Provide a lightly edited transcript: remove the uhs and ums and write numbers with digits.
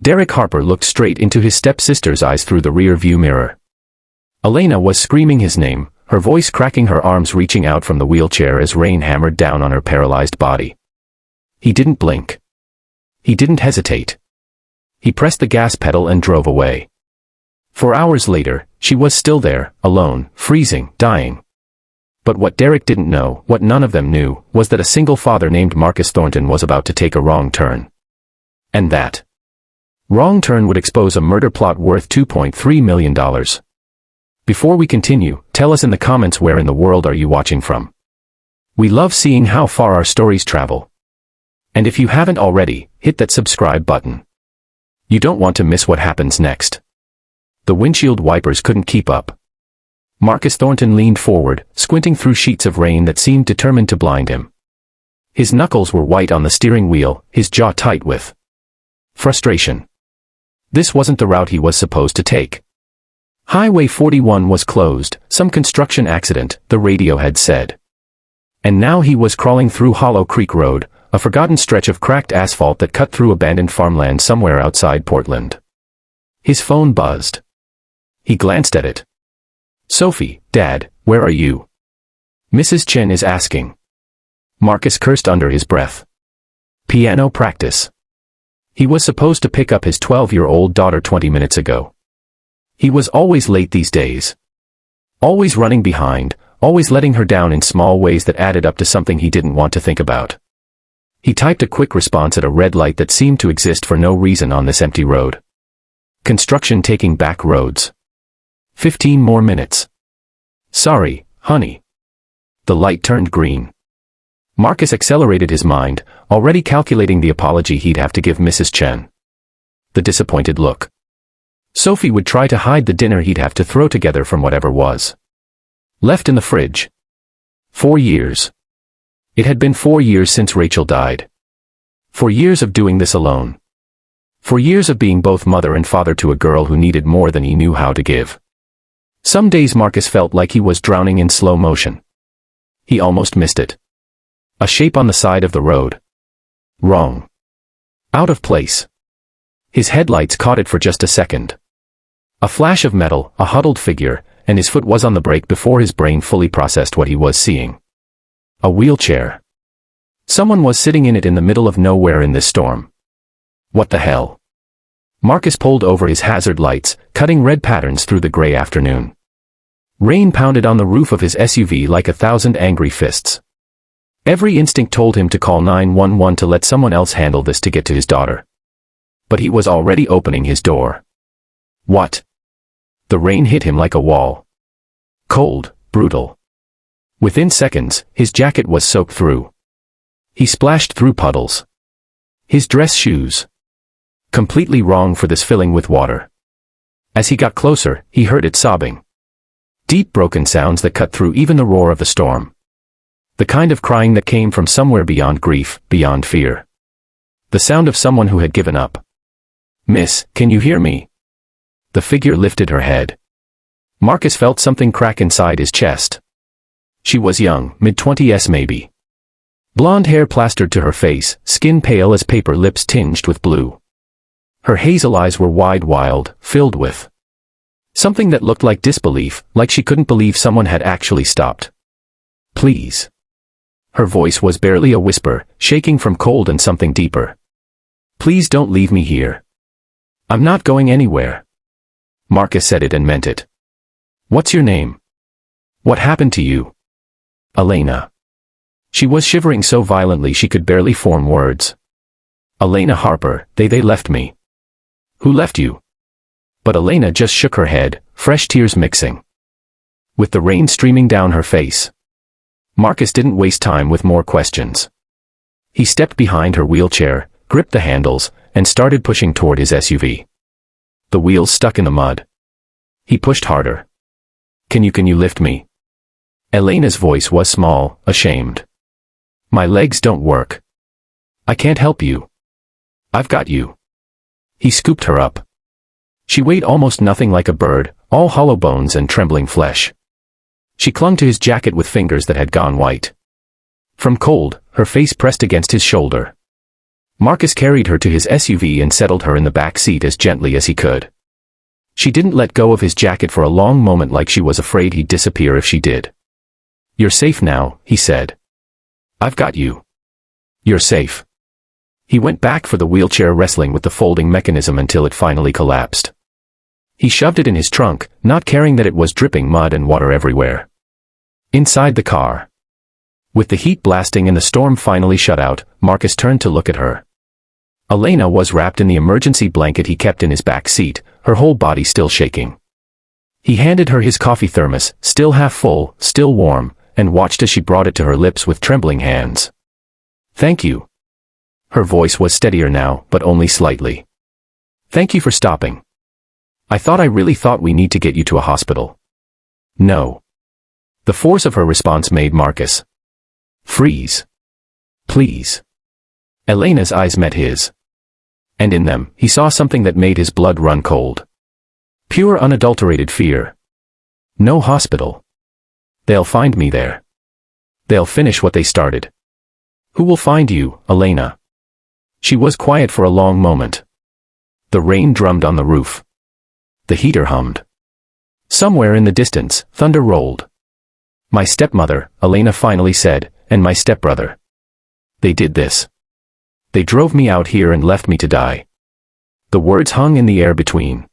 Derek Harper looked straight into his stepsister's eyes through the rear-view mirror. Elena was screaming his name, her voice cracking, her arms reaching out from the wheelchair as rain hammered down on her paralyzed body. He didn't blink. He didn't hesitate. He pressed the gas pedal and drove away. 4 hours later, she was still there, alone, freezing, dying. But what Derek didn't know, what none of them knew, was that a single father named Marcus Thornton was about to take a wrong turn. And that wrong turn would expose a murder plot worth $2.3 million. Before we continue, tell us in the comments where in the world are you watching from. We love seeing how far our stories travel. And if you haven't already, hit that subscribe button. You don't want to miss what happens next. The windshield wipers couldn't keep up. Marcus Thornton leaned forward, squinting through sheets of rain that seemed determined to blind him. His knuckles were white on the steering wheel, his jaw tight with frustration. This wasn't the route he was supposed to take. Highway 41 was closed, some construction accident, the radio had said. And now he was crawling through Hollow Creek Road, a forgotten stretch of cracked asphalt that cut through abandoned farmland somewhere outside Portland. His phone buzzed. He glanced at it. "Sophie, Dad, where are you?" Mrs. Chen is asking. Marcus cursed under his breath. Piano practice. He was supposed to pick up his 12-year-old daughter 20 minutes ago. He was always late these days. Always running behind, always letting her down in small ways that added up to something he didn't want to think about. He typed a quick response at a red light that seemed to exist for no reason on this empty road. Construction taking back roads. 15 more minutes. Sorry, honey. The light turned green. Marcus accelerated his mind, already calculating the apology he'd have to give Mrs. Chen. The disappointed look. Sophie would try to hide the dinner he'd have to throw together from whatever was left in the fridge. 4 years. It had been 4 years since Rachel died. 4 years of doing this alone. 4 years of being both mother and father to a girl who needed more than he knew how to give. Some days Marcus felt like he was drowning in slow motion. He almost missed it. A shape on the side of the road. Wrong. Out of place. His headlights caught it for just a second. A flash of metal, a huddled figure, and his foot was on the brake before his brain fully processed what he was seeing. A wheelchair. Someone was sitting in it in the middle of nowhere in this storm. What the hell? Marcus pulled over his hazard lights, cutting red patterns through the gray afternoon. Rain pounded on the roof of his SUV like 1,000 angry fists. Every instinct told him to call 911 to let someone else handle this to get to his daughter. But he was already opening his door. What? The rain hit him like a wall. Cold, brutal. Within seconds, his jacket was soaked through. He splashed through puddles. His dress shoes. Completely wrong for this filling with water. As he got closer, he heard it sobbing. Deep broken sounds that cut through even the roar of the storm. The kind of crying that came from somewhere beyond grief, beyond fear. The sound of someone who had given up. "Miss, can you hear me?" The figure lifted her head. Marcus felt something crack inside his chest. She was young, mid-20s maybe. Blonde hair plastered to her face, skin pale as paper, lips tinged with blue. Her hazel eyes were wide, wild, filled with something that looked like disbelief, like she couldn't believe someone had actually stopped. "Please." Her voice was barely a whisper, shaking from cold and something deeper. "Please don't leave me here. I'm not going anywhere." Marcus said it and meant it. "What's your name? What happened to you?" "Elena." She was shivering so violently she could barely form words. "Elena Harper, they left me." "Who left you?" But Elena just shook her head, fresh tears mixing with the rain streaming down her face. Marcus didn't waste time with more questions. He stepped behind her wheelchair, gripped the handles, and started pushing toward his SUV. The wheels stuck in the mud. He pushed harder. Can you lift me?" Elena's voice was small, ashamed. "My legs don't work. I can't help you. I've got you." He scooped her up. She weighed almost nothing, like a bird, all hollow bones and trembling flesh. She clung to his jacket with fingers that had gone white. From cold, her face pressed against his shoulder. Marcus carried her to his SUV and settled her in the back seat as gently as he could. She didn't let go of his jacket for a long moment, like she was afraid he'd disappear if she did. "You're safe now," he said. "I've got you. You're safe." He went back for the wheelchair, wrestling with the folding mechanism until it finally collapsed. He shoved it in his trunk, not caring that it was dripping mud and water everywhere. Inside the car, with the heat blasting and the storm finally shut out, Marcus turned to look at her. Elena was wrapped in the emergency blanket he kept in his back seat, her whole body still shaking. He handed her his coffee thermos, still half full, still warm, and watched as she brought it to her lips with trembling hands. "Thank you." Her voice was steadier now, but only slightly. "Thank you for stopping. I really thought we need to get you to a hospital." "No." The force of her response made Marcus freeze. "Please." Elena's eyes met his. And in them, he saw something that made his blood run cold. Pure unadulterated fear. "No hospital. They'll find me there. They'll finish what they started." "Who will find you, Elena?" She was quiet for a long moment. The rain drummed on the roof. The heater hummed. Somewhere in the distance, thunder rolled. "My stepmother," Elena finally said, "and my stepbrother. They did this. They drove me out here and left me to die." The words hung in the air between.